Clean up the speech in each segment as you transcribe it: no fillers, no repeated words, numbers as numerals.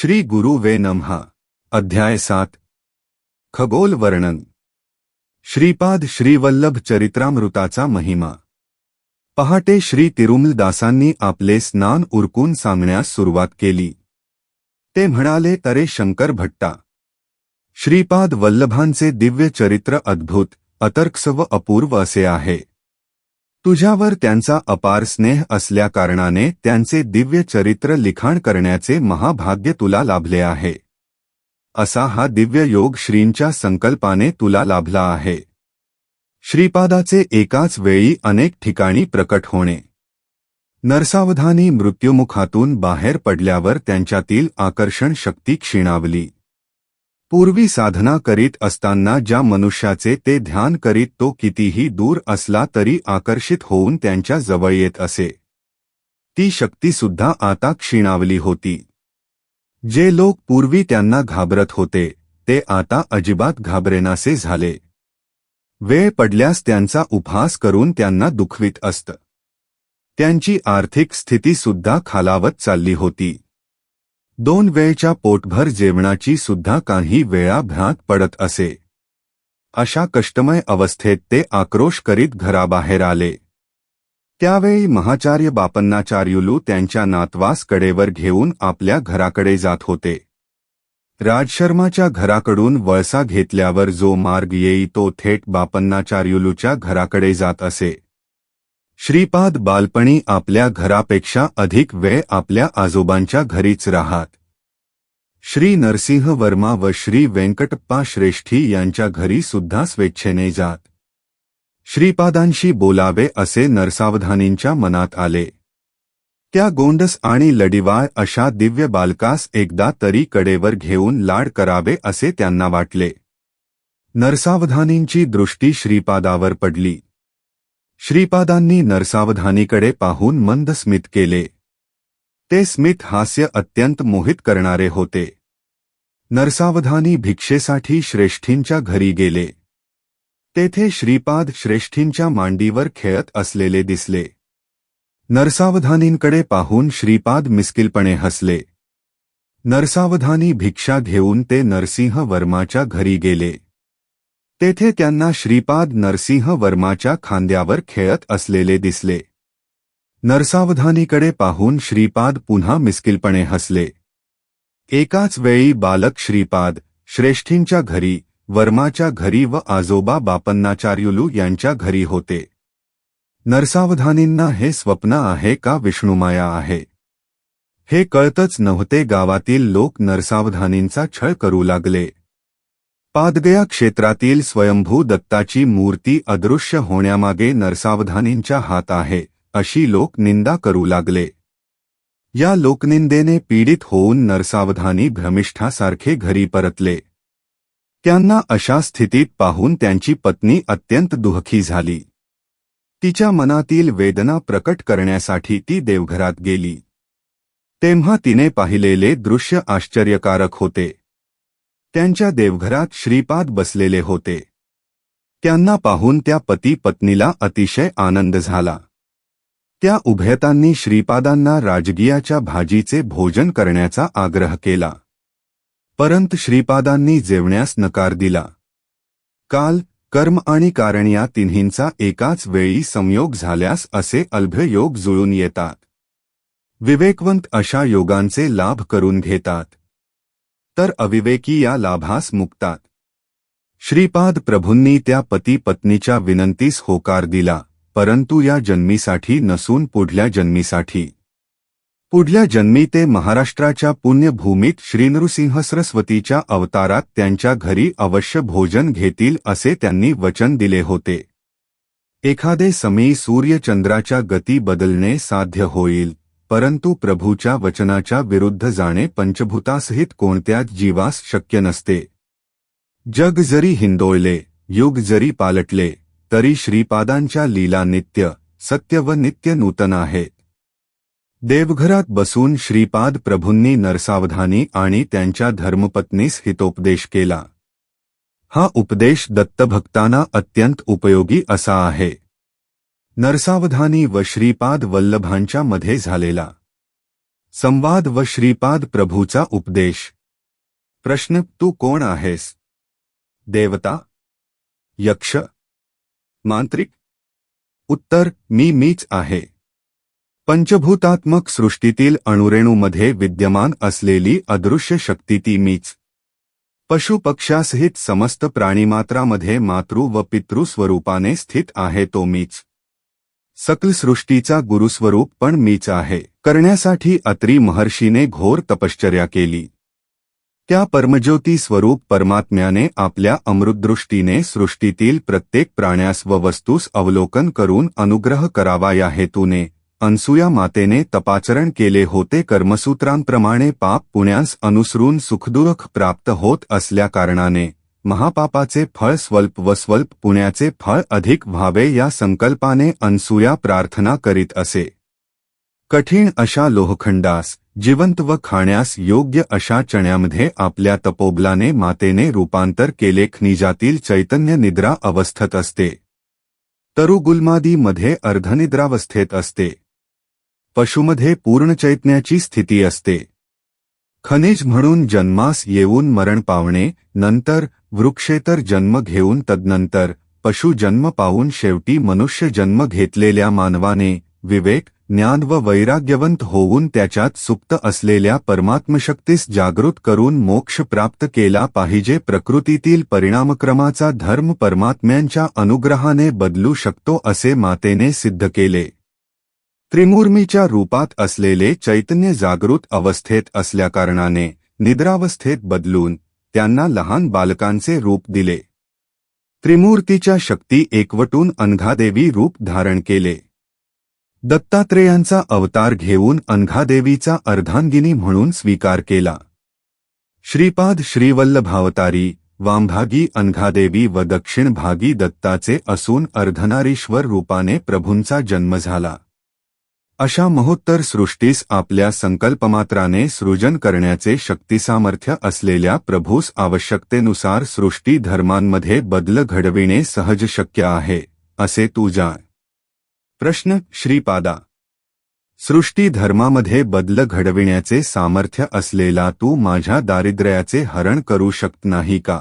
श्री गुरु वे नमः। अध्याय 7 खगोल वर्णन। श्रीपाद श्रीवल्लभ चरित्रामृताचा महिमा। पहाटे श्री तिरुमलदासांनी आपले स्नान उरकून सांगण्यास सुरुवात केली। ते म्हणाले, अरे शंकर भट्टा, श्रीपाद वल्लभांचे दिव्य चरित्र अद्भुत, अतर्क्ष व अपूर्व असे आहे। तुझ्यावर त्यांचा अपार स्नेह असल्या कारणाने त्यांचे दिव्य चरित्र लिखाण करण्याचे महाभाग्य तुला लाभले आहे। असा हा दिव्य योग श्रींच्या संकल्पाने तुला लाभला आहे। श्रीपादाचे एकाच वेळी अनेक ठिकाणी प्रकट होणे। नरसावधानी मृत्युमुखातून बाहेर पडल्यावर त्यांच्यातील आकर्षण शक्ती क्षीणावली। पूर्वी साधना करीत असताना ज्या मनुष्याचे ते ध्यान करीत तो कितीही दूर असला तरी आकर्षित होऊन त्यांच्या जवळ येत असे, ती शक्तीसुद्धा आता क्षीणावली होती। जे लोक पूर्वी त्यांना घाबरत होते ते आता अजिबात घाबरेनासे झाले। वेळ पडल्यास त्यांचा उपहास करून त्यांना दुखवीत असत। त्यांची आर्थिक स्थितीसुद्धा खालावत चालली होती। 2 वेळच्या पोटभर जेवणाची सुद्धा काही वेळा भ्रांत पडत असे। अशा कष्टमय अवस्थेत ते आक्रोश करीत घराबाहेर आले। त्यावेळी महाचार्य बापन्नाचार्युलू त्यांच्या नातवास कडेवर घेऊन आपल्या घराकडे जात होते। राजशर्माच्या घराकडून वळसा घेतल्यावर जो मार्ग येई तो थेट बापन्नाचार्युलूच्या घराकडे जात असे। श्रीपाद बालपणी आपल्या घरापेक्षा अधिक वेळ आपल्या आजोबांच्या घरीच राहत। श्री नरसिंह वर्मा व श्री वेंकटप्पा श्रेष्ठी यांच्या घरी सुद्धा स्वेच्छेने जात। श्रीपादांशी बोलावे असे नरसावधानींच्या मनात आले। त्या गोंडस आणि लडिवाळ अशा दिव्य बालकास एकदा तरी कडेवर घेऊन लाड करावे असे त्यांना वाटले। नरसावधानींची दृष्टी श्रीपादावर पडली। श्रीपादांनी नरसावधानीकडे पाहून मंद स्मित केले। ते स्मित हास्य अत्यंत मोहित करणारे होते। नरसावधानी भिक्षेसाठी श्रेष्ठींच्या घरी गेले। तेथे श्रीपाद श्रेष्ठींच्या मांडीवर खेळत असलेले दिसले। नरसावधानींकडे पाहून श्रीपाद मिस्किलपणे हसले। नरसावधानी भिक्षा घेऊन ते नरसिंह वर्माच्या घरी गेले। तेथे त्यांना श्रीपाद नरसिंह वर्माच्या खांद्यावर खेळत असलेले दिसले। नरसावधानीकडे पाहून श्रीपाद पुन्हा मिस्किलपणे हसले। एकाच वेळी बालक श्रीपाद श्रेष्ठींच्या घरी, वर्माच्या घरी व आजोबा बापन्नाचार्युलू यांच्या घरी होते। नरसावधानींना हे स्वप्न आहे का विष्णुमाया आहे हे कळतच नव्हते। गावातील लोक नरसावधानींचा छळ करू लागले। पादगया क्षेत्रातील स्वयंभू दत्ताची मूर्ती अदृश्य होण्यामागे नरसावधानींचा हात आहे अशी लोक निंदा करू लागले। या लोकनिंदेने पीडित होऊन नरसावधानी भ्रमिष्ठासारखे घरी परतले। त्यांना अशा स्थितीत पाहून त्यांची पत्नी अत्यंत दुःखी झाली। तिच्या मनातील वेदना प्रकट करण्यासाठी ती देवघरात गेली। तेव्हा तिने पाहिलेले दृश्य आश्चर्यकारक होते। त्यांच्या देवघरात श्रीपाद बसलेले होते। त्यांना पाहून त्या पती पत्नीला अतिशय आनंद झाला। त्या उभयतांनी श्रीपादांना राजगियाच्या भाजीचे भोजन करण्याचा आग्रह केला, परंतु श्रीपादांनी जेवण्यास नकार दिला। काल, कर्म आणि कारण या तिन्हींचा एकाच वेळी संयोग झाल्यास असे अल्भ्य योग जुळून येतात। विवेकवंत अशा योगांचे लाभ करून घेतात, तर अविवेकी या लाभास मुक्तात। श्रीपाद प्रभूंनी त्या पती पत्नीच्या विनंतीस होकार दिला, परंतु या जन्मीसाठी नसून पुढल्या जन्मीसाठी। पुढल्या जन्मी ते महाराष्ट्राच्या पुण्यभूमीत श्रीनृसिंह सरस्वतीच्या अवतारात त्यांच्या घरी अवश्य भोजन घेतील असे त्यांनी वचन दिले होते। एखादे समयी सूर्यचंद्राच्या गती बदलणे साध्य होईल, परंतु प्रभूच्या वचनाच्या विरुद्ध जाणे पंचभूतासहित कोणत्याच जीवास शक्य नसते। जग जरी हिंदोळले, युग जरी पालटले, तरी श्रीपादांच्या लीला नित्य, सत्य व नित्य नूतन आहेत। देवघरात बसून श्रीपाद प्रभूंनी नरसावधानी आणि त्यांच्या धर्मपत्नीस हितोपदेश केला। हा उपदेश दत्तभक्तांना अत्यंत उपयोगी असा आहे। नरसावधानी व श्रीपाद वल्लभांच्या मध्ये झालेला संवाद व श्रीपाद प्रभूचा उपदेश. प्रश्न. तू कोण आहेस? देवता, यक्ष, मांत्रिक? उत्तर. मीच आहे. पंचभूतात्मक सृष्टीतील अणुरेणूमध्ये विद्यमान असलेली अदृश्य शक्ती ती मीच. पशुपक्ष्यासहित समस्त प्राणीमात्रामध्ये मातृ व पितृ स्वरूपाने स्थित आहे तो मीच. सकल सृष्टीचा गुरुस्वरूप पण मीच आहे. करण्यासाठी अत्री महर्षीने घोर तपश्चर्या केली. त्या परमज्योती स्वरूप परमात्म्याने आपल्या अमृतदृष्टीने सृष्टीतील प्रत्येक प्राण्यास व वस्तूस अवलोकन करून अनुग्रह करावा या हेतूने अनसूया मातेने तपाचरण केले होते. कर्मसूत्रांप्रमाणे पाप पुण्यास अनुसरून सुखदुःख प्राप्त होत असल्या कारणाने महापापाचे फळ स्वल्प व स्वल्प पुण्याचे फळ अधिक व्हावे या संकल्पाने अनसूया प्रार्थना करीत असे. कठीण अशा लोहखंडास जिवंत व खाण्यास योग्य अशा चण्यामध्ये आपल्या तपोबलाने मातेने रूपांतर केले. खनिजातील चैतन्य निद्रा अवस्थेत असते. तरुगुल्मादीमध्ये अर्धनिद्रावस्थेत असते. पशुमध्ये पूर्ण चैतन्याची स्थिती असते. खनिज म्हणून जन्मास येऊन मरण पावणे, नंतर वृक्षेतर जन्म घेऊन तदनंतर पशु जन्म पावून शेवटी मनुष्य जन्म घेतलेल्या मानवाने विवेक, ज्ञान व वैराग्यवंत होऊन त्याच्यात सुप्त असलेल्या परमात्मशक्तीस जागृत करून मोक्ष प्राप्त केला पाहिजे. प्रकृतीतील परिणामक्रमाचा धर्म परमात्म्यांच्या अनुग्रहाने बदलू शकतो असे मातेने सिद्ध केले. त्रिमूर्मीच्या रूपात असलेले चैतन्य जागृत अवस्थेत असल्याकारणाने निद्रावस्थेत बदलून त्यांना लहान बालकांचे रूप दिले. त्रिमूर्तीच्या शक्ती एकवटून अनघादेवी रूप धारण केले. दत्तात्रेयांचा अवतार घेऊन अनघादेवीचा अर्धांगिनी म्हणून स्वीकार केला. श्रीपाद श्रीवल्लभावतारी वामभागी अनघादेवी व दक्षिण भागी दत्ताचे असून अर्धनारीश्वर रूपाने प्रभूंचा जन्म झाला. अशा महोत्तर सृष्टीस आपल्या संकल्पमात्राने सृजन करण्याचे शक्तिसामर्थ्य असलेल्या प्रभूस आवश्यकतेनुसार सृष्टी धर्मांमध्ये बदल घडविणे सहज शक्य आहे, असे तू जाण. प्रश्न. श्रीपादा, सृष्टी धर्मामध्ये बदल घडविण्याचे सामर्थ्य असलेला तू माझ्या दारिद्र्याचे हरण करू शकत नाही का?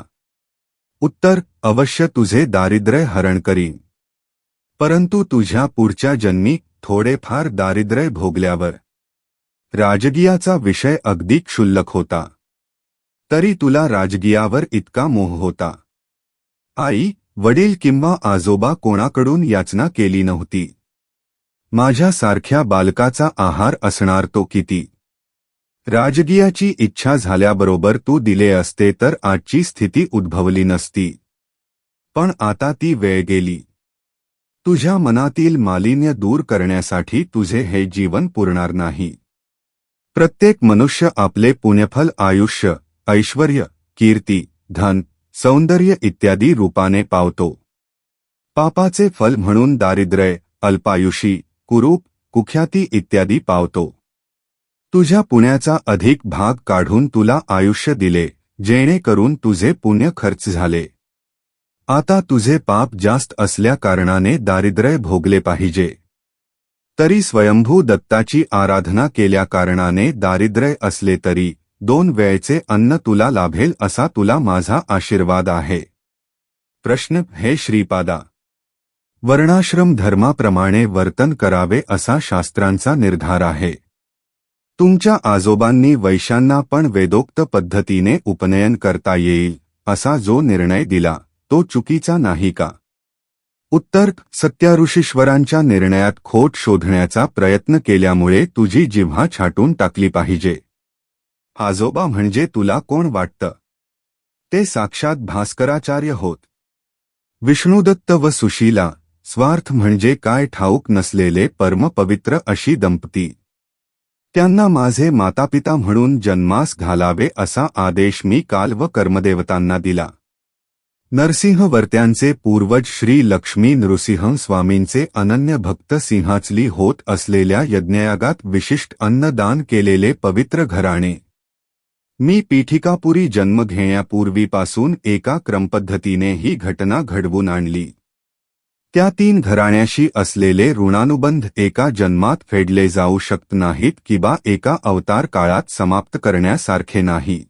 उत्तर. अवश्य तुझे दारिद्र्य हरण करीन. परंतु तुझ्या पुढच्या जन्मी थोडेफार दारिद्र्य भोगल्यावर. राजगियाचा विषय अगदी क्षुल्लक होता, तरी तुला राजगियावर इतका मोह होता. आई, वडील किंवा आजोबा कोणाकडून याचना केली नव्हती. माझ्यासारख्या बालकाचा आहार असणार तो किती. राजगियाची इच्छा झाल्याबरोबर तू दिले असते तर आजची स्थिती उद्भवली नसती. पण आता ती वेळ गेली. तुझ्या मनातील मालिन्य दूर करण्यासाठी तुझे हे जीवन पुरणार नाही. प्रत्येक मनुष्य आपले पुण्यफल आयुष्य, ऐश्वर्य, कीर्ती, धन, सौंदर्य इत्यादी रूपाने पावतो. पापाचे फल म्हणून दारिद्र्य, अल्पायुषी, कुरूप, कुख्याती इत्यादी पावतो. तुझ्या पुण्याचा अधिक भाग काढून तुला आयुष्य दिले, जेणेकरून तुझे पुण्य खर्च झाले. आता तुझे पाप जास्त असल्या कारणाने दारिद्र्य भोगले पाहिजे. तरी स्वयंभू दत्ताची आराधना केल्या कारणाने दारिद्र्य असले तरी 2 वेळचे अन्न तुला लाभेल असा तुला माझा आशीर्वाद आहे. प्रश्न. हे श्रीपादा, वर्णाश्रम धर्माप्रमाणे वर्तन करावे असा शास्त्रांचा निर्धार आहे. तुमच्या आजोबांनी वैश्यांना पण वेदोक्त पद्धतीने उपनयन करता येईल असा जो निर्णय दिला तो चुकीचा नाही का? उत्तर. सत्याऋषीश्वरांच्या निर्णयात खोट शोधण्याचा प्रयत्न केल्यामुळे तुझी जिव्हा छाटून टाकली पाहिजे. आजोबा म्हणजे तुला कोण वाटतं? ते साक्षात भास्कराचार्य होत. विष्णुदत्त व सुशीला, स्वार्थ म्हणजे काय ठाऊक नसलेले परमपवित्र अशी दंपती. त्यांना माझे मातापिता म्हणून जन्मास घालावे असा आदेश मी काल व कर्मदेवतांना दिला. नरसिंहवर्त्यांचे पूर्वज श्री लक्ष्मी नृसिंह स्वामींचे अनन्य भक्त सिंहाचली होत असलेल्या यज्ञयागात विशिष्ट अन्नदान केलेले पवित्र घराणे. मी पीठिकापुरी जन्म घेण्यापूर्वीपासून एका क्रमपद्धतीने ही घटना घडवून आणली. त्या 3 घराण्याशी असलेले ऋणानुबंध एका जन्मात फेडले जाऊ शकत नाहीत किंवा एका अवतार काळात समाप्त करण्यासारखे नाही.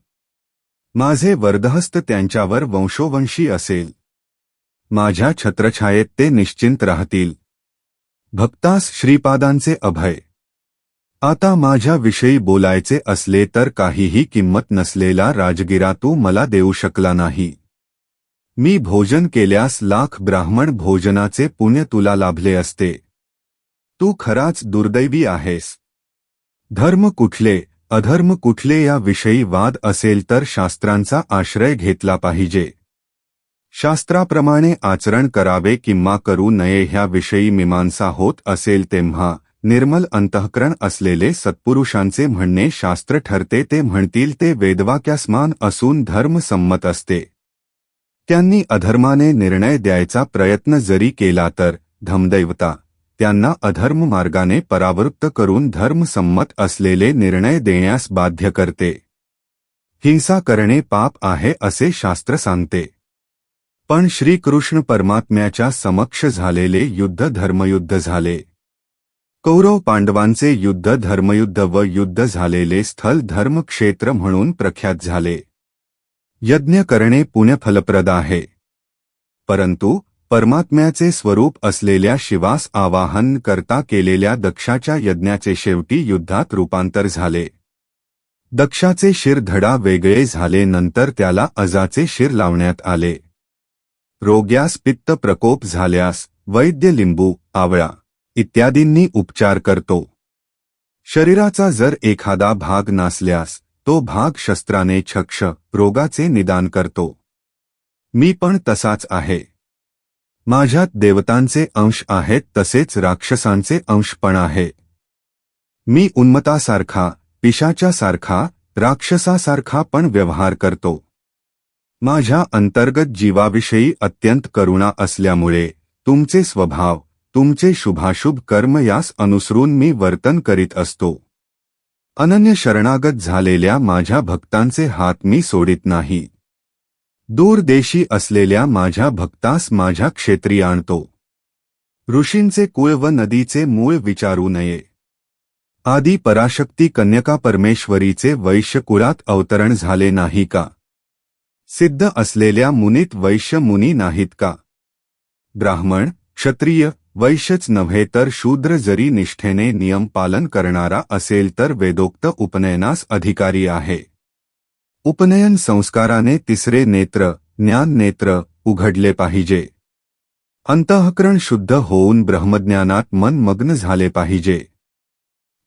माझे वरदहस्त त्यांच्यावर वंशोवंशी असेल. माझ्या छत्रछायेत ते निश्चिंत राहतील. भक्तास श्रीपादांचे अभय. आता माझ्याविषयी बोलायचे असले तर काहीही किंमत नसलेला राजगिरा तू मला देऊ शकला नाही. मी भोजन केल्यास लाख ब्राह्मण भोजनाचे पुण्य तुला लाभले असते. तू खराच दुर्दैवी आहेस. धर्म कुठले अधर्म कुठले याविषयी वाद असेल तर शास्त्रांचा आश्रय घेतला पाहिजे. शास्त्राप्रमाणे आचरण करावे किंवा करू नये ह्याविषयी मीमांसा होत असेल तेव्हा निर्मल अंतःकरण असलेले सत्पुरुषांचे म्हणणे शास्त्र ठरते. ते म्हणतील ते वेदवाक्यासमान असून धर्मसंमत असते. त्यांनी अधर्माने निर्णय द्यायचा प्रयत्न जरी केला तर धमदैवता त्यांना अधर्म मार्गाने परावृत्त करून धर्मसंमत असलेले निर्णय देण्यास बाध्य करते. हिंसा करणे पाप आहे असे शास्त्र सांगते. पण श्रीकृष्ण परमात्म्याच्या समक्ष झालेले युद्ध धर्मयुद्ध झाले. कौरव पांडवांचे युद्ध धर्मयुद्ध व युद्ध झालेले स्थल धर्मक्षेत्र म्हणून प्रख्यात झाले. यज्ञ करणे पुण्यफलप्रद आहे. परंतु परमात्म्याचे स्वरूप असलेल्या शिवास आवाहन करता केलेल्या दक्षाच्या यज्ञाचे शेवटी युद्धात रूपांतर झाले. दक्षाचे शिर धडा वेगळे झाले. नंतर त्याला अजाचे शिर लावण्यात आले. रोग्यास पित्त प्रकोप झाल्यास वैद्य लिंबू आवळा इत्यादींनी उपचार करतो. शरीराचा जर एखादा भाग नासल्यास तो भाग शस्त्राने चक्ष रोगाचे निदान करतो. मी पण तसाच आहे. माझ्यात देवतांचे अंश आहेत तसेच राक्षसांचे अंश पण आहे. मी उन्मत्तासारखा पिशाच्यासारखा राक्षसासारखा पण व्यवहार करतो. माझ्या अंतर्गत जीवाविषयी अत्यंत करुणा असल्यामुळे तुमचे स्वभाव तुमचे शुभाशुभ कर्म यास अनुसरून मी वर्तन करीत असतो. अनन्य शरणागत झालेल्या माझ्या भक्तांचे हात मी सोडित नाही. दूर देशी असलेल्या माझ्या भक्तास माझ्या क्षेत्री आणतो. ऋषींचे कुळ व नदीचे मूळ विचारू नये. आदी पराशक्ती कन्यका परमेश्वरीचे वैश्य कुळात अवतरण झाले नाही का? सिद्ध असलेल्या मुनीत वैश्य मुनी नाहीत का? ब्राह्मण क्षत्रिय वैश्यच नव्हे तर शूद्र जरी निष्ठेने नियम पालन करणारा असेल तर वेदोक्त उपनयनास अधिकारी आहे. उपनयन संस्काराने तिसरे नेत्र ज्ञान नेत्र उघडले पाहिजे. अंतःकरण शुद्ध होऊन ब्रह्मज्ञानात मन मग्न झाले पाहिजे.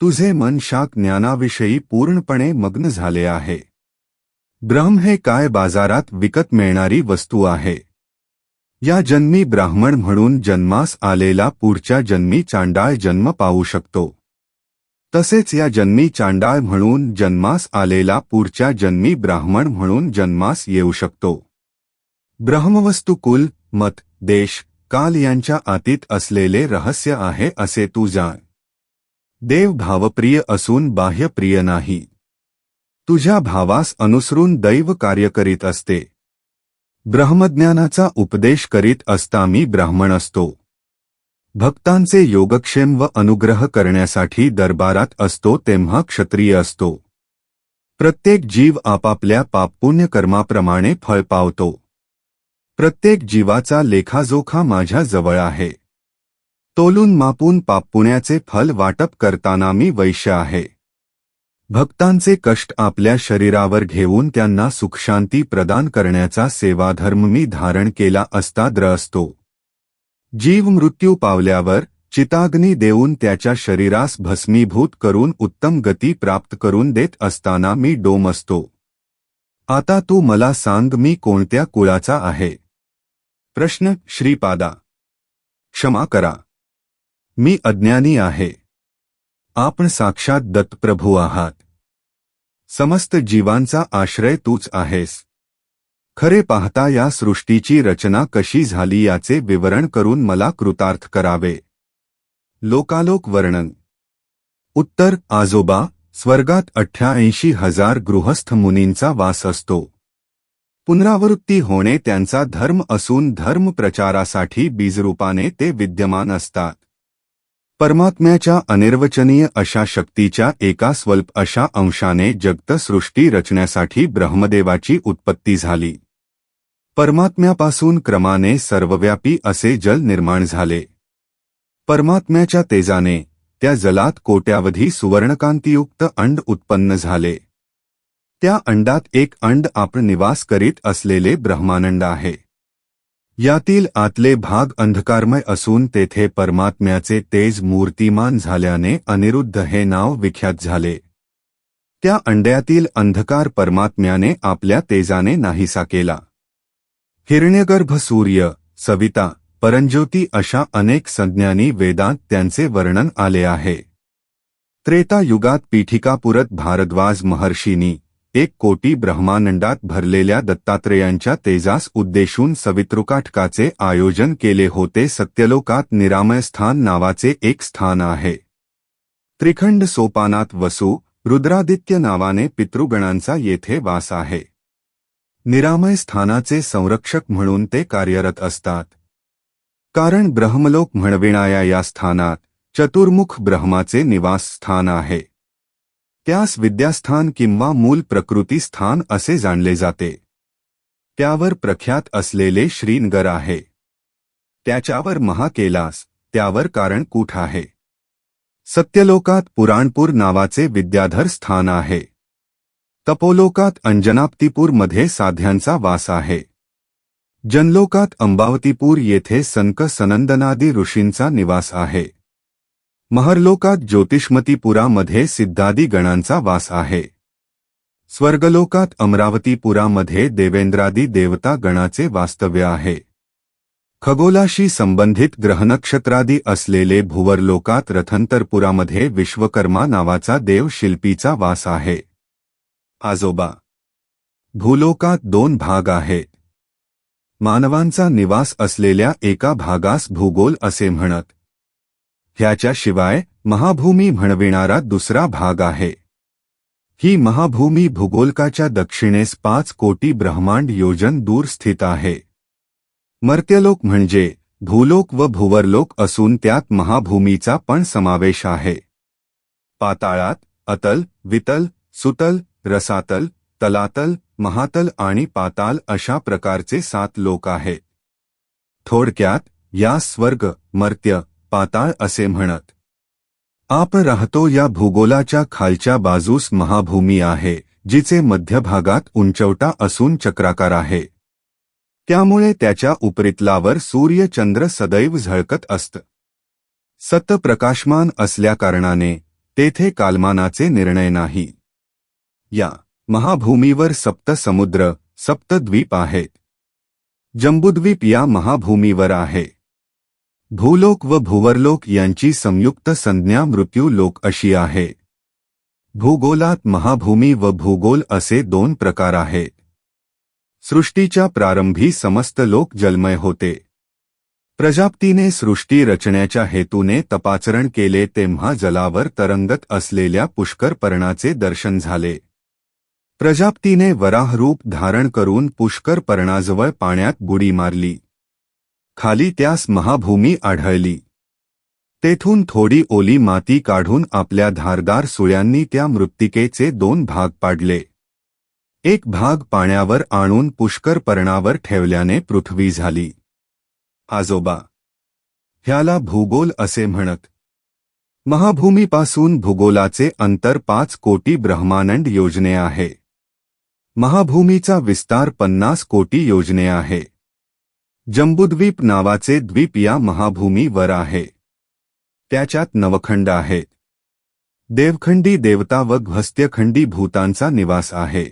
तुझे मन शाक ज्ञानाविषयी पूर्णपणे मग्न झाले आहे. ब्रह्म हे काय बाजारात विकत मिळणारी वस्तू आहे. या जन्मी ब्राह्मण म्हणून जन्मास आलेला पुढच्या जन्मी चांडाळ जन्म पावू शकतो. तसेच या जन्मी चांडाळ म्हणून जन्मास आलेला पुढच्या जन्मी ब्राह्मण म्हणून जन्मास येऊ शकतो. ब्रह्मवस्तू कुल मत देश काल यांच्या आतीत असलेले रहस्य आहे असे तू जाण. देव भावप्रिय असून बाह्यप्रिय नाही. तुझ्या भावास अनुसरून दैव कार्य करीत असते. ब्रह्मज्ञानाचा उपदेश करीत असता मी ब्राह्मण असतो. भक्तांचे योगक्षेम व अनुग्रह करण्यासाठी दरबारात असतो तेव्हा क्षत्रिय असतो. प्रत्येक जीव आपापल्या पापपुण्य कर्माप्रमाणे फळ पावतो. प्रत्येक जीवाचा लेखाजोखा माझ्या जवळ आहे. तोलून मापून पापपुण्याचे फल वाटप करताना मी वैश्य आहे. भक्तांचे कष्ट आपल्या शरीरावर घेऊन त्यांना सुखशांती प्रदान करण्याचा सेवाधर्म मी धारण केला असता द्र असतो. जीव मृत्यू पावल्यावर चिताग्नी देऊन त्याच्या शरीरास भस्मीभूत करून उत्तम गती प्राप्त करून देत असताना मी डोम असतो. आता तू मला सांग मी कोणत्या कुळाचा आहे? प्रश्न श्रीपादा क्षमा करा. मी अज्ञानी आहे. आपण साक्षात दत्तप्रभू आहात. समस्त जीवांचा आश्रय तूच आहेस. खरे पाहता या सृष्टीची रचना कशी झाली याचे विवरण करून मला कृतार्थ करावे. लोकालोक वर्णन. उत्तर आजोबा स्वर्गात 88,000 गृहस्थ मुनींचा वास असतो. पुनरावृत्ती होणे त्यांचा धर्म असून धर्म प्रचारासाठी बीजरूपाने ते विद्यमान असतात. परमात्म्याच्या अनिर्वचनीय अशा शक्तीच्या एका स्वल्प अशा अंशाने जगत सृष्टी रचण्यासाठी ब्रह्मदेवाची उत्पत्ती झाली. परमात्म्यापासून क्रमाने सर्वव्यापी असे जल निर्माण झाले. परमात्म्याच्या तेजाने त्या जलात कोट्यावधी सुवर्णकांतीयुक्त अंड उत्पन्न झाले. त्या अंडात एक अंड आपण निवास करीत असलेले ब्रह्मानंड आहे. यातील आतले भाग अंधकारमय असून तेथे परमात्म्याचे तेज मूर्तिमान झाल्याने अनिरुद्ध हे नाव विख्यात झाले. त्या अंड्यातील अंधकार परमात्म्याने आपल्या तेजाने नाहीसा केला. हिरण्यगर्भ, सूर्य, सविता, परंज्योती अशा अनेक संज्ञांनी वेदांत त्यांचे वर्णन आले आहे. त्रेता युगात पीठिकापुरत भारद्वाज महर्षींनी 1 कोटी ब्रह्मांडात भरलेल्या दत्तात्रेयांच्या तेजास उद्देशून सवितृकाठकाचे आयोजन केले होते. सत्यलोकात निरामय स्थान नावाचे एक स्थान आहे. त्रिखंड सोपानात वसु, रुद्रादित्य नावाने पितृगणांचा येथे वास आहे. निरामय स्थानाचे संरक्षक म्हणून ते कार्यरत असतात. कारण ब्रह्मलोक म्हणविणाया या स्थानात चतुर्मुख ब्रह्माचे निवास स्थान आहे. त्यास विद्यास्थान किंवा मूल प्रकृती स्थान असे जाणले जाते. त्यावर प्रख्यात असलेले श्रीनगर आहे. त्याच्यावर महाकैलास, त्यावर कारणकूट आहे. सत्यलोकात पुराणपूर नावाचे विद्याधर स्थान आहे. तपोलोकात अंजनाप्तिपूर मध्ये साध्यांचा वास आहे. जनलोकात अंबावतीपूर येथे सनक सनंदनादी ऋषींचा निवास आहे. महरलोकात ज्योतिष्मतीपुरामध्ये सिद्धादी गणांचा वास आहे. स्वर्गलोकात अमरावतीपुरामध्ये देवेंद्रादी देवता गणाचे वास्तव्य आहे. खगोलाशी संबंधित ग्रहनक्षत्रादी असलेले भुवरलोकात रथंतरपुरामध्ये विश्वकर्मा नावाचा देव शिल्पीचा वास आहे. आजोबा भूलोकात 2 भाग आहेत. मानवांचा निवास असलेल्या एका भागास भूगोल असे म्हणत. ह्याच्याशिवाय महाभूमी म्हणविणारा दुसरा भाग आहे. ही महाभूमी भूगोलकाच्या दक्षिणेस 5 कोटी ब्रह्मांड योजन दूर स्थित आहे. मर्त्यलोक म्हणजे भूलोक व भुवरलोक असून त्यात महाभूमीचा पण समावेश आहे. पाताळात अतल, वितल, सुतल, रसातल, तलातल, महातल आणि पाताल अशा प्रकारचे 7 लोक आहेत. थोडक्यात या स्वर्ग, मर्त्य, पाताळ असे म्हणत. आपण राहतो या भूगोलाच्या खालच्या बाजूस महाभूमी आहे, जिचे मध्यभागात उंचवटा असून चक्राकार आहे. त्यामुळे त्याच्या उपरितलावर सूर्य चंद्र सदैव झळकत असत. सत प्रकाशमान असल्याकारणाने तेथे कालमानाचे निर्णय नाही. या महाभूमीवर 7 समुद्र, 7 द्वीप आहेत. जंबूद्वीप या महाभूमीवर आहे. भूलोक व भुवरलोक यांची संयुक्त संज्ञा मृत्यूलोक अशी आहे. भूगोलात महाभूमी व भूगोल असे 2 प्रकार आहेत. सृष्टीच्या प्रारंभी समस्त लोक जलमय होते. प्रजापतीने सृष्टी रचण्याच्या हेतूने तपाचरण केले तेव्हा जलावर तरंगत असलेल्या पुष्कर पर्णाचे दर्शन झाले. प्रजापतीने वराहरूप धारण करून पुष्कर पर्णाजवळ पाण्यात बुडी मारली. खाली त्यास महाभूमी आढळली. तेथून थोडी ओली माती काढून आपल्या धारदार सुळ्यांनी त्या मृत्तिकेचे 2 भाग पाडले. एक भाग पाण्यावर आणून पुष्कर पर्णावर ठेवल्याने पृथ्वी झाली. आजोबा ह्याला भूगोल असे म्हणत. महाभूमीपासून भूगोलाचे अंतर 5 कोटी ब्रह्मांड योजने आहे. महाभूमीचा विस्तार 50 कोटी योजने आहे. जंबूद्वीप नावाचे द्वीप या महाभूमीवर आहे. त्याच्यात 9 खंड आहेत. देवखंडी देवता व गृहस्थ्यखंडी भूतांचा निवास आहे.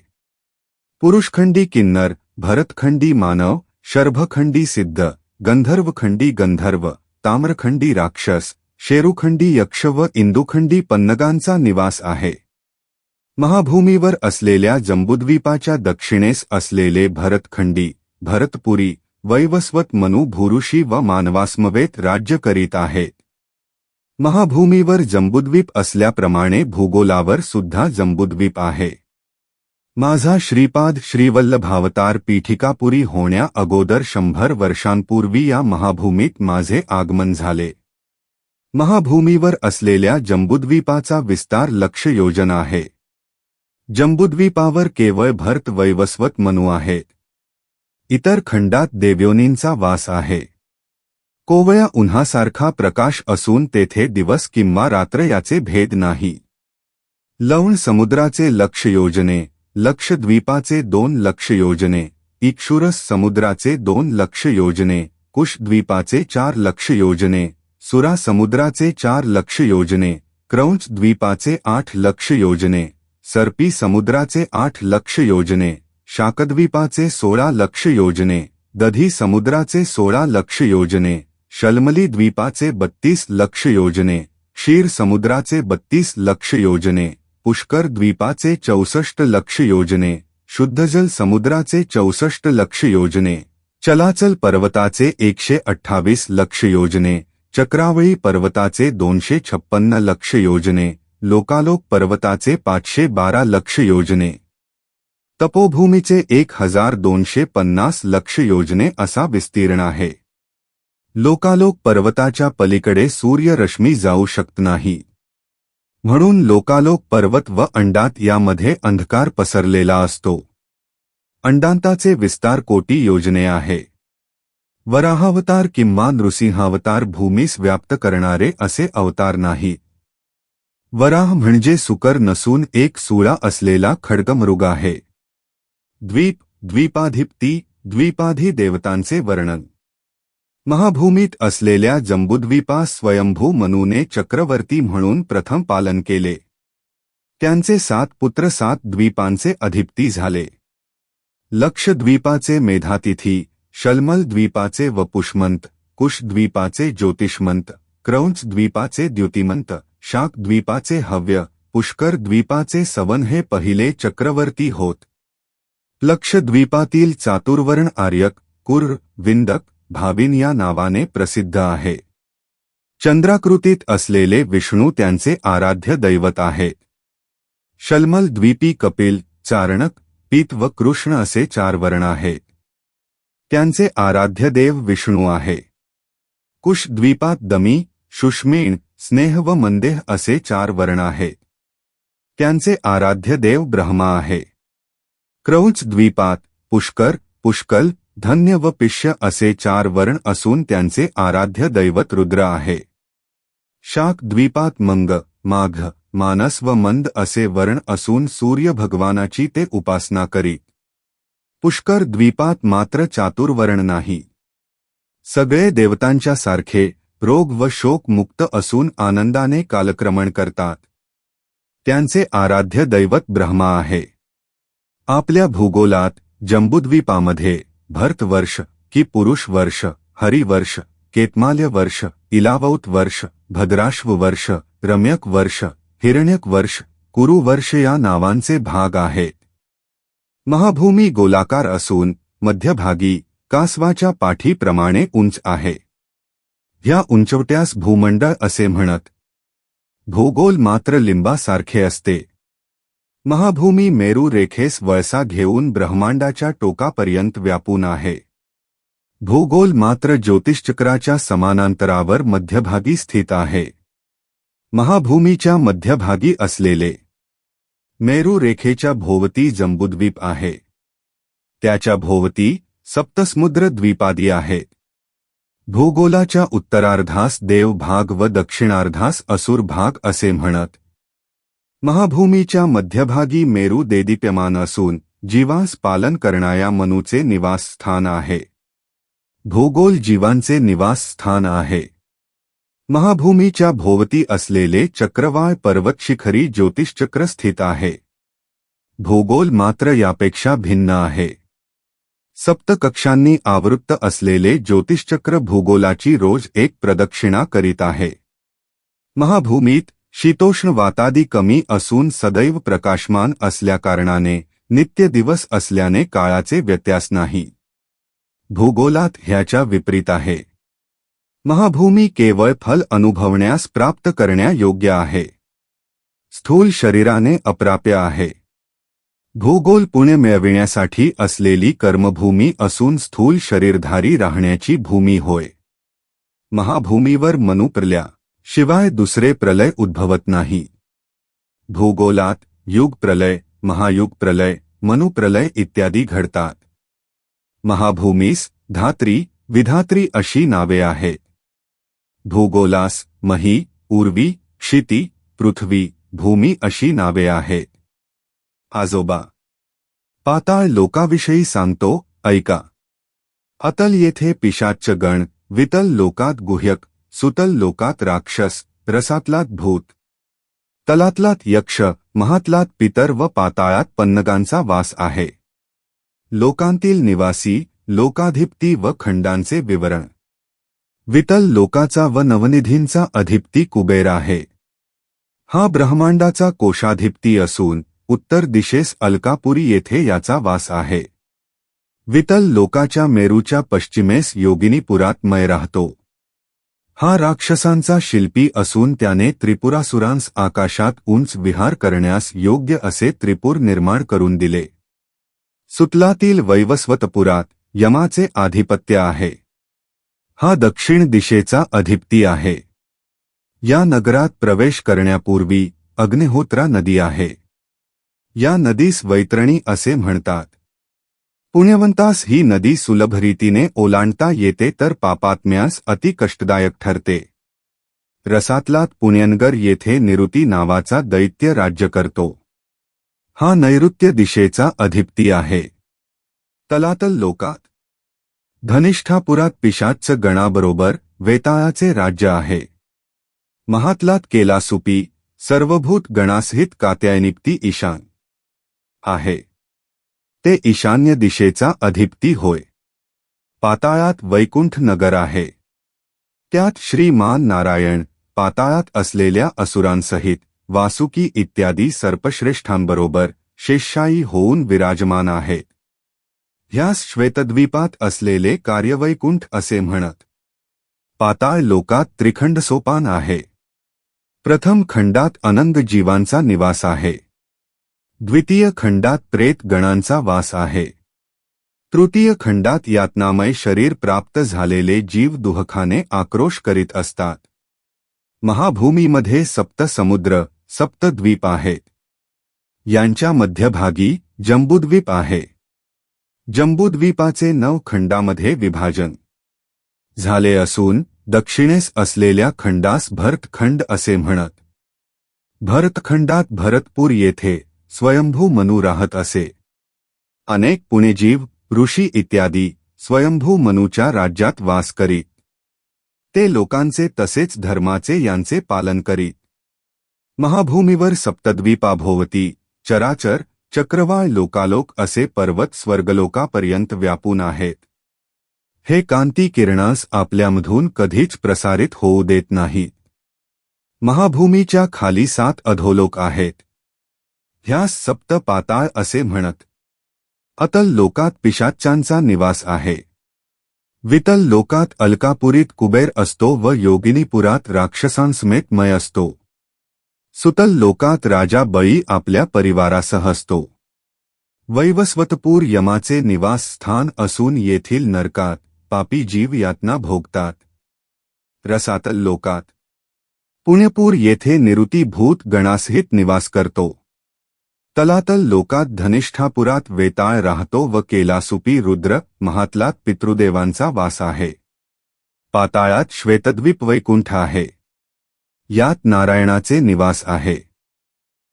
पुरुषखंडी किन्नर, भरतखंडी मानव, शर्भखंडी सिद्ध, गंधर्वखंडी गंधर्व, ताम्रखंडी राक्षस, शेरुखंडी यक्ष व इंदुखंडी पन्नगांचा निवास आहे. महाभूमीवर असलेल्या जंबूद्वीपाच्या दक्षिणेस असलेले भरतखंडी, भरतपुरी, वैवस्वत मनु भूऋषी व मानवासमवेत राज्य करीत आहेत. महाभूमीवर जंबूद्वीप असल्याप्रमाणे भूगोलावर सुद्धा जंबूद्वीप आहे. माझा श्रीपाद श्रीवल्लभावतार पीठिकापुरी होण्या अगोदर 100 वर्षांपूर्वी या महाभूमीत माझे आगमन झाले. महाभूमीवर असलेल्या जंबूद्वीपाचा विस्तार लक्ष योजना आहे. जंबूद्वीपावर केवळ भरत वैवस्वत मनू आहेत. इतर खंडात देवयोनींचा वास आहे. कोवळ्या उन्हासारखा प्रकाश असून तेथे दिवस किंवा रात्र याचे भेद नाही. लवण समुद्राचे लक्ष योजने, लक्षद्वीपाचे 2 लक्ष योजने, इक्षुरस समुद्राचे 2 लक्ष योजने, कुश द्वीपाचे 4 लक्ष योजने, सुरा समुद्राचे 4 लक्ष योजने, क्रौंच द्वीपाचे 8 लक्ष योजने, सर्पी समुद्राचे 8 लक्ष योजने, शाकद्वीपाचे 16 लक्ष योजने, दधी समुद्राचे 16 लक्ष योजने, शल्मली द्वीपाचे 32 लक्ष योजने, क्षीर समुद्राचे 32 लक्ष योजने, पुष्कर द्वीपाचे 64 लक्ष योजने, शुद्धजल समुद्राचे 64 लक्ष योजने, चलाचल पर्वताचे 128 लक्ष योजने, चक्रावळी पर्वताचे 256 लक्ष योजने, लोकालोक पर्वताचे 512 लक्ष योजने, तपोभूमीचे 1250 लक्ष योजने असा विस्तीर्ण आहे. लोकालोक पर्वताच्या पलीकडे सूर्यरश्मी जाऊ शकत नाही. म्हणून लोकालोक पर्वत व अंडात यामध्ये अंधकार पसरलेला असतो. अंडांताचे विस्तार कोटी योजने आहे. वराहावतार किंवा नृसिंहावतार भूमीस व्याप्त करणारे असे अवतार नाही. वराह म्हणजे सुकर नसून एक सुळा असलेला खड्गमृग आहे. द्वीप, द्वीपाधिपती, द्वीपाधी देवतांचे वर्णन. महाभूमीत असलेल्या जंबूद्वीपास स्वयंभू मनूने चक्रवर्ती म्हणून प्रथम पालन केले. त्यांचे 7 पुत्र 7 द्वीपांचे अधिपती झाले. लक्षद्वीपाचे मेधातिथी, शल्मल द्वीपाचे वपुष्मंत, कुश द्वीपाचे ज्योतिष्मंत, क्रौंच द्वीपाचे द्युतिमंत, शाक द्वीपाचे हव्य, पुष्कर द्वीपाचे सवन हे पहिले चक्रवर्ती होत. लक्षद्वीपातील चातुर्वर्ण आर्यक, कुर्र, विंदक, भाविन या नावाने प्रसिद्ध आहे. चंद्राकृतीत असलेले विष्णू त्यांचे आराध्य दैवत आहेत. शल्मल द्वीपी कपिल, चारणक, पीत व कृष्ण असे 4 वर्ण आहेत. त्यांचे आराध्य देव विष्णू आहे. कुश द्वीपात दमी, शुष्मीण, स्नेह व मंदेह असे 4 वर्ण आहेत. त्यांचे आराध्य देव ब्रह्मा आहे. क्रौंच द्वीपात पुष्कर, पुष्कल, धन्य व पिष्य असे 4 वर्ण असून त्यांचे आराध्य दैवत रुद्र आहे. शाक द्वीपात मंग, माघ, मानस व मंद असे वर्ण असून सूर्य भगवानाची ते उपासना करीत. पुष्कर द्वीपात मात्र चातुर्वर्ण नाही. सगळे देवतांच्या सारखे रोग व शोक मुक्त असून आनंदाने कालक्रमण करतात. त्यांचे आराध्य दैवत ब्रह्मा आहे. आपल्या भूगोलात जंबूद्वीपामध्ये भरतवर्ष, की पुरुष वर्ष, हरिवर्ष, केतमाल्य वर्ष, इलावौत वर्ष, भद्राश्व वर्ष, रम्यक वर्ष, हिरण्यक वर्ष, कुरु वर्ष या नावांचे भाग आहेत. महाभूमी गोलाकार असून मध्यभागी कासवाच्या पाठीप्रमाणे उंच आहे. ह्या उंचवट्यास भूमंडळ असे म्हणत. भूगोल मात्र लिंबासारखे असते. महाभूमी मेरू रेखेस वळसा घेऊन ब्रह्मांडाच्या टोकापर्यंत व्यापून आहे. भूगोल मात्र ज्योतिषचक्राच्या समानांतरावर मध्यभागी स्थित आहे. महाभूमीच्या मध्यभागी असलेले मेरू रेखेच्या भोवती जंबूद्वीप आहे. त्याच्या भोवती सप्तसमुद्र द्वीपादी आहेत. भूगोलाच्या उत्तरार्धास देव भाग व दक्षिणार्धास असुर भाग असे म्हणत. महाभूमीच्या मध्यभागी मेरू देदीप्यमान असून जीवांस पालन करणाऱ्या मनूचे निवासस्थान आहे. भूगोल जीवांचे निवासस्थान आहे. महाभूमीच्या भोवती असलेले चक्रवाळ पर्वत शिखरी ज्योतिषचक्र स्थित आहे. भूगोल मात्र यापेक्षा भिन्न आहे. सप्तकक्षांनी आवृत्त असलेले ज्योतिषचक्र भूगोलाची रोज एक प्रदक्षिणा करीत आहे. महाभूमीत शीतोष्ण वातादी कमी असून सदैव प्रकाशमान असल्याकारणाने नित्य दिवस असल्याने काळाचे व्यत्यास नाही. भूगोलात ह्याच्या विपरीत आहे. महाभूमी केवळ फल अनुभवण्यास प्राप्त करण्यायोग्य आहे. स्थूल शरीराने अप्राप्य आहे. भूगोल पुण्य मिळविण्यासाठी असलेली कर्मभूमी असून स्थूल शरीरधारी राहण्याची भूमी होय. महाभूमीवर मनु प्रलया शिवाय दुसरे प्रलय उद्भवत नाही. भूगोलात युग प्रलय, महायुग प्रलय, मनु प्रलय इत्यादी घडतात. महाभूमीस धात्री, विधात्री अशी नावे आहेत. भूगोलास मही, उर्वी, क्षिती, पृथ्वी, भूमी अशी नावे आहेत. आजोबा पाताळ लोकाविषयी सांगतो, ऐका. अतल येथे पिशाच्च गण, वितल लोकात गुह्यक, सुतल लोकात राक्षस, रसातलात भूत, तलातलात यक्ष, महातलात पितर व पाताळात पन्नगांचा वास आहे. लोकांतील निवासी, लोकाधिपती व खंडांचे विवरण. वितल लोकाचा व नवनिधींचा अधिपती कुबेर आहे. हा ब्रह्मांडाचा कोशाधिपती असून उत्तर दिशेस अलकापुरी येथे याचा वास आहे. वितल लोकाच्या मेरूच्या पश्चिमेस योगिनीपुरात मय राहतो. हा राक्षसांचा शिल्पी असून त्याने त्रिपुरासुरांस आकाशात उंच विहार करण्यास योग्य असे त्रिपुर निर्माण करून दिले. सुतलातील वैवस्वतपुरात यमाचे आधिपत्य आहे. हा दक्षिण दिशेचा अधिपती आहे. या नगरात प्रवेश करण्यापूर्वी अग्निहोत्रा नदी आहे. या नदीस वैतरणी असे म्हणतात. पुण्यवंतास ही नदी सुलभ रीतीने ओलांडता येते तर पापात्म्यास अति कष्टदायक ठरते. रसातलात पुण्यनगर येथे निऋती नावाचा दैत्य राज्य करतो. हा नैऋत्य दिशेचा अधिपती आहे. तलातल लोकात धनिष्ठापुरात पिशाच्च गणाबरोबर वेताळाचे राज्य आहे. महातलात केलासुपी, सर्वभूत गणासहित कात्यायनिपती ईशान आहे. ते ईशान्य दिशेचा अधिपती होय. पाताळात वैकुंठ नगर आहे. त्यात श्रीमान नारायण पाताळात असलेल्या असुरांसहित वासुकी इत्यादी सर्पश्रेष्ठांबरोबर शेषशायी होऊन विराजमान आहेत. ह्यास श्वेतद्वीपात असलेले कार्यवैकुंठ असे म्हणत. पाताळ लोकात त्रिखंड सोपान आहे. प्रथम खंडात अनंत जीवांचा निवास आहे. द्वितीय खंडात प्रेत गणांचा वास आहे. तृतीय खंडात यातनामय शरीर प्राप्त झालेले जीव दुःखाने आक्रोश करीत असतात. महाभूमीमध्ये सप्त समुद्र, सप्त द्वीप आहेत. यांच्या मध्यभागी जंबूद्वीप आहे. जंबूद्वीपाचे 9 खंडामध्ये विभाजन झाले असून दक्षिणेस असलेल्या खंडास भरतखंड असे म्हणत. भरतखंडात भरतपूर येथे स्वयंभू मनु राहत असे. अनेक पुण्यजीव, ऋषी इत्यादी स्वयंभू मनुच्या राज्यात वास करीत. ते लोकांचे तसेच धर्माचे यांचे पालन करीत. महाभूमीवर सप्तद्वीपाभोवती चराचर, चक्रवाळ लोकालोक असे पर्वत स्वर्गलोकापर्यंत व्यापून आहेत. हे कांती किरणास आपल्यामधून कधीच प्रसारित होऊ देत नाहीत. महाभूमीच्या खाली 7 अधोलोक आहेत. ह्यास सप्त पाताळ असे म्हणत. अतल लोकात पिशाच्चांचा निवास आहे. वितल लोकात अलकापुरीत कुबेर असतो व योगिनीपुरात राक्षसांसमेत मय असतो. सुतल लोकात राजा बळी आपल्या परिवारासह असतो. वैवस्वतपूर यमाचे निवास स्थान असून येथील नरकात पापी जीव यातना भोगतात. रसातल लोकात पुण्यपूर येथे निऋती भूत गणासहित निवास करतो. तलातल लोकात धनिष्ठापुरात वेताळ राहतो व केलासुपी रुद्र, महातलात पितृदेवांचा वास आहे. पाताळात श्वेतद्वीप वैकुंठ आहे. यात नारायणाचे निवास आहे.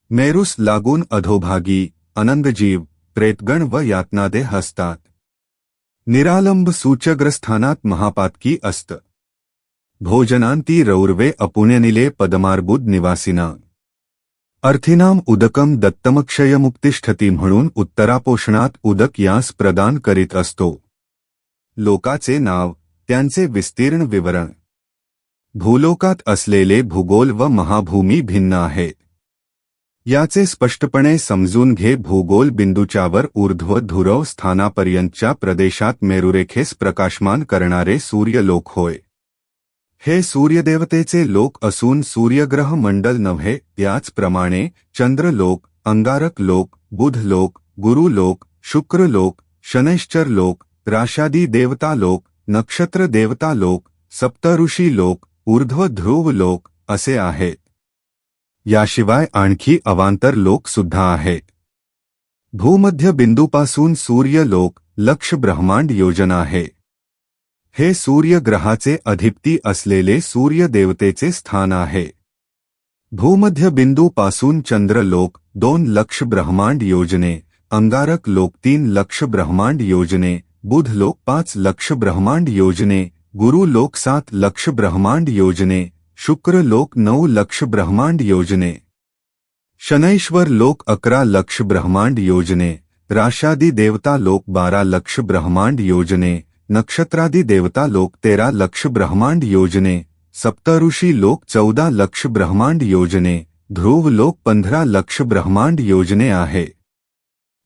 मेरूस लागून अधोभागी अनंतजीव, प्रेतगण व यातनादेह असतात. निरालंब सूचग्रस्थानात महापातकी अस्त. भोजनांती रौर्वे अपुण्यनिले पदमार्बुद निवासिना. अर्थीनाम उदकम दत्तमक्षयमुक्तिष्ठती म्हणून उत्तरापोषणात उदक यास प्रदान करीत असतो. लोकाचे नाव, त्यांचे विस्तीर्ण विवरण. भूलोकात असलेले भूगोल व महाभूमी भिन्न आहेत. याचे स्पष्टपणे समजून घे. भूगोल बिंदूच्यावर ऊर्ध्व ध्रुव स्थानापर्यंतच्या प्रदेशात मेरुरेखेस प्रकाशमान करणारे सूर्यलोक होय. हे सूर्यदेवतेचे लोक असून सूर्यग्रह मंडल नव्हे. याचप्रमाणे चंद्रलोक, अंगारक लोक, बुधलोक, गुरुलोक, शुक्रलोक, शनैश्चर लोक, राशादी देवता लोक, नक्षत्र देवता लोक, सप्तऋषी लोक, ऊर्ध्व ध्रुव लोक असे आहेत. याशिवाय आणखी अवांतर लोक सुद्धा आहेत. भूमध्य बिंदूपासून सूर्य लोक, लक्ष ब्रह्मांड योजना आहे. हे सूर्य ग्रहाचे अधिपती असलेले सूर्य देवतेचे स्थान आहे. भूमध्य बिंदूपासून चंद्र लोक 2 लक्ष ब्रह्मांड योजने, अंगारक लोक 3 लक्ष ब्रह्मांड योजने, बुध लोक 5 लक्ष ब्रह्मांड योजने, गुरु लोक 7 लक्ष ब्रह्मांड योजने, शुक्र लोक 9 लक्ष ब्रह्मांड योजने, शनैश्वर लोक 11 लक्ष ब्रह्मांड योजने, राशादी देवता लोक 12 लक्ष ब्रह्मांड योजने, नक्षत्रादी देवता लोक 13 लक्ष ब्रह्मांड योजने, सप्तऋषी लोक 14 लक्ष ब्रह्मांड योजने, ध्रुव लोक 15 लक्ष ब्रह्मांड योजने आहे.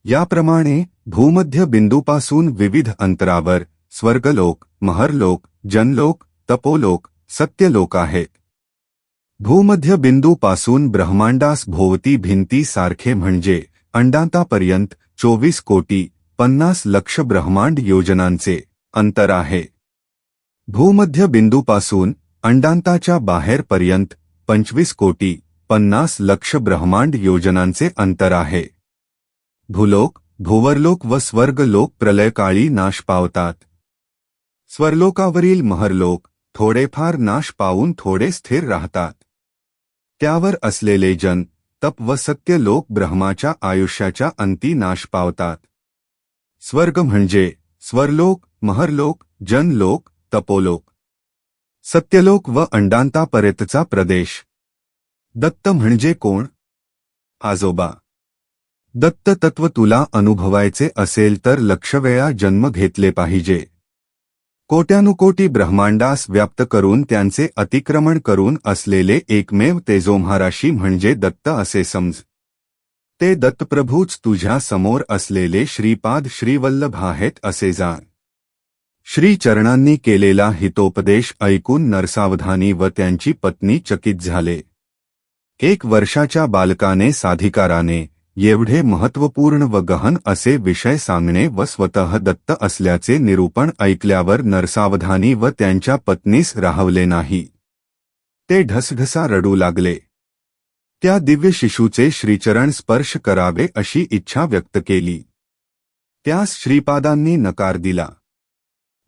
याप्रमाणे भूमध्य बिंदूपासून विविध अंतरावर स्वर्गलोक, महरलोक, जनलोक, तपोलोक, सत्यलोक आहेत. भूमध्य बिंदूपासून ब्रह्मांडास भोवती भिंती सारखे म्हणजे अंडांतापर्यंत 24 कोटी 50 लक्ष ब्रह्मांड योजनांचे अंतर आहे. भूमध्य बिंदूपासून अंडांताच्या बाहेरपर्यंत 25 कोटी 50 लक्ष ब्रह्मांड योजनांचे अंतर आहे. भूलोक, भूवरलोक व स्वर्गलोक प्रलयकाळी नाश पावतात. स्वर्लोकावरील महरलोक थोडेफार नाश पावून थोडे स्थिर राहतात. त्यावर असलेले जन, तप व सत्य लोक ब्रह्माच्या आयुष्याच्या अंती नाश पावतात. स्वर्ग म्हणजे स्वरलोक, महरलोक, जनलोक, तपोलोक, सत्यलोक व अंडांतापर्यंतचा प्रदेश. दत्त म्हणजे कोण? आजोबा. दत्त तत्व तुला अनुभवायचे असेल तर लक्षवेळा जन्म घेतले पाहिजे. कोट्यानुकोटी ब्रह्मांडास व्याप्त करून त्यांचे अतिक्रमण करून असलेले एकमेव तेजोमहाराशी म्हणजे दत्त असे समज. ते दत्तप्रभूच तुझ्या समोर असलेले श्रीपाद श्रीवल्लभ आहेत असे जाण. श्रीचरणांनी केलेला हितोपदेश ऐकून नरसावधानी व त्यांची पत्नी चकित झाले. 1 वर्षाच्या बालकाने साधिकाराने एवढे महत्त्वपूर्ण व गहन असे विषय सांगणे व स्वतः दत्त असल्याचे निरूपण ऐकल्यावर नरसावधानी व त्यांच्या पत्नीस राहवले नाही. ते ढसढसा रडू लागले. त्या दिव्य शिशूचे श्रीचरण स्पर्श करावे अशी इच्छा व्यक्त केली. त्यास श्रीपादांनी नकार दिला.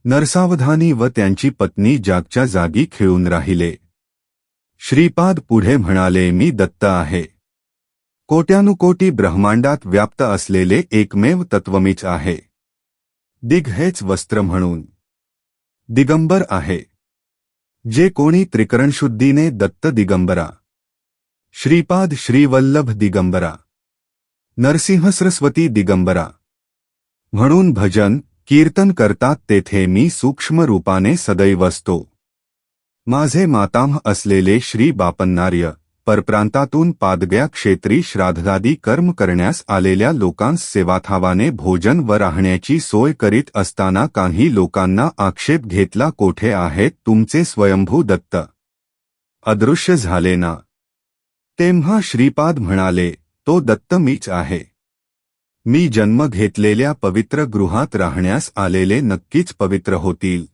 नरसावधानी व त्यांची पत्नी जागच्या जागी खिळून राहिले. श्रीपाद पुढे म्हणाले, मी दत्त आहे. कोट्यानुकोटी ब्रह्मांडात व्याप्त असलेले एकमेव तत्वमीच आहे. दिग हेच वस्त्र म्हणून दिगंबर आहे. जे कोणी त्रिकरणशुद्धीने दत्त दिगंबरा, श्रीपाद श्रीवल्लभ दिगंबरा, नरसिंह सरस्वती दिगंबरा म्हणून भजन कीर्तन करतात तेथे मी सूक्ष्म रूपाने सदैव असतो. माझे मातामह असलेले श्री बापन्नार्य परप्रांतातून पादग्या क्षेत्री श्राद्धादी कर्म करण्यास आलेल्या लोकांस सेवाथावाने भोजन व राहण्याची सोय करीत असताना काही लोकांना आक्षेप घेतला, कोठे आहेत तुमचे स्वयंभू दत्त? अदृश्य झाले ना? तेव्हा श्रीपाद म्हणाले, तो दत्त मीच आहे. मी जन्म घेतलेल्या पवित्र गृहात राहण्यास आलेले नक्कीच पवित्र होतील.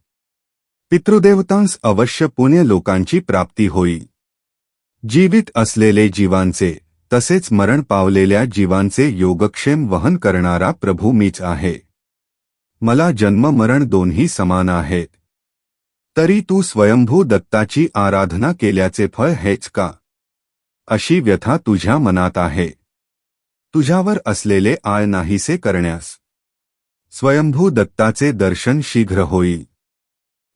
पितृदेवतांस अवश्य पुण्य लोकांची प्राप्ती होईल. जीवित असलेले जीवांचे तसेच मरण पावलेल्या जीवांचे योगक्षेम वहन करणारा प्रभू मीच आहे. मला जन्म मरण दोन्ही समान आहेत. तरी तू स्वयंभू दत्ताची आराधना केल्याचे फळ हेच का? अशी व्यथा तुझ्या मनात आहे. तुझ्यावर असलेले आळ नाहीसे करण्यास स्वयंभू दत्ताचे दर्शन शीघ्र होईल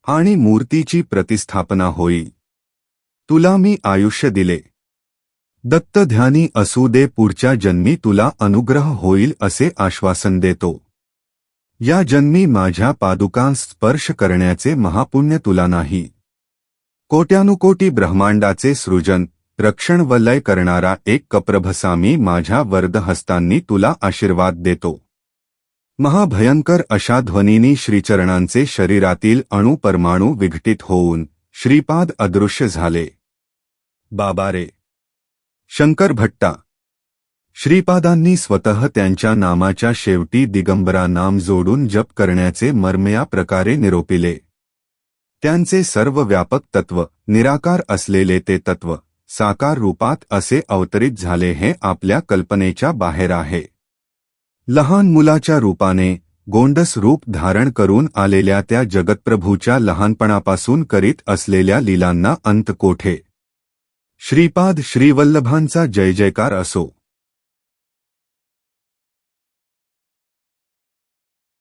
आणि मूर्तीची प्रतिस्थापना होईल. तुला मी आयुष्य दिले. दत्त ध्यानी असू दे, पुढच्या जन्मी तुला अनुग्रह होईल असे आश्वासन देतो. या जन्मी माझ्या पादुकांस स्पर्श करण्याचे महापुण्य तुला नाही. कोट्यानुकोटी ब्रह्मांडाचे सृजन रक्षण व लय करणारा एक कप्रभसामी माझ्या वरदहस्तांनी तुला आशीर्वाद देतो. महाभयंकर अशा ध्वनीनी श्रीचरणांचे शरीरातील अणु परमाणु विघटित होऊन श्रीपाद अदृश्य झाले. बाबा रे! शंकर भट्टा श्रीपादांनी स्वतः त्यांच्या नामाच्या शेवटी दिगंबरा नाम जोडून जप करण्याचे मर्म या प्रकारे निरोपिले. त्यांचे सर्व व्यापक तत्व, निराकार असलेले ते तत्व, साकार रूपात असे अवतरित झाले हे आपल्या कल्पनेच्या बाहेर आहे. लहान मुलाच्या रूपाने गोंडस रूप धारण करून आलेल्या त्या जगतप्रभूच्या लहानपणापासून करीत असलेल्या लीलांना अंत कोठे. श्रीपाद श्रीवल्लभांचा जय जयकार असो.